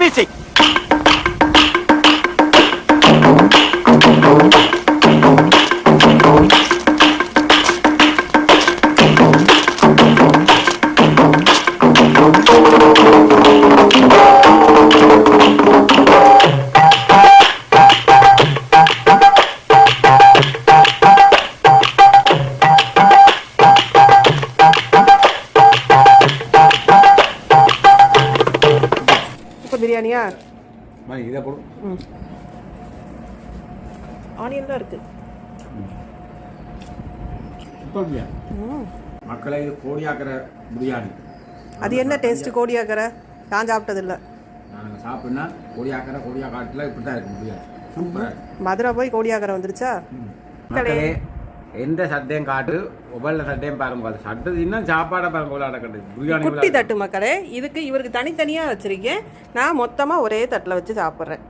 Music. பிரியாணியா இதை போடு. ஆனியன்லாம் இருக்கு. மக்களை இது கோடியாக்கிற பிரியாணி. அது என்ன டேஸ்ட் கோடியாக்கிற? நான் சாப்பிட்டது இல்லை. நாங்கள் சாப்பிட்னா கோடியா காட்டில் இப்படி தான் இருக்கு பிரியாணி. சூப்பராக மதுரை போய் கோடியாக்கிற வந்துருச்சா? மக்களே எந்த சட்டையும் காட்டு ஒவ்வொரு சட்டையும் பாருங்க. அது சட்டது இன்னும் சாப்பாடை பாருங்க. விளையாட பிரியாணி குட்டி தட்டு மக்களே. இதுக்கு இவருக்கு தனித்தனியாக வச்சிருக்கேன். நான் மொத்தமாக ஒரே தட்டில் வச்சு சாப்பிட்றேன்.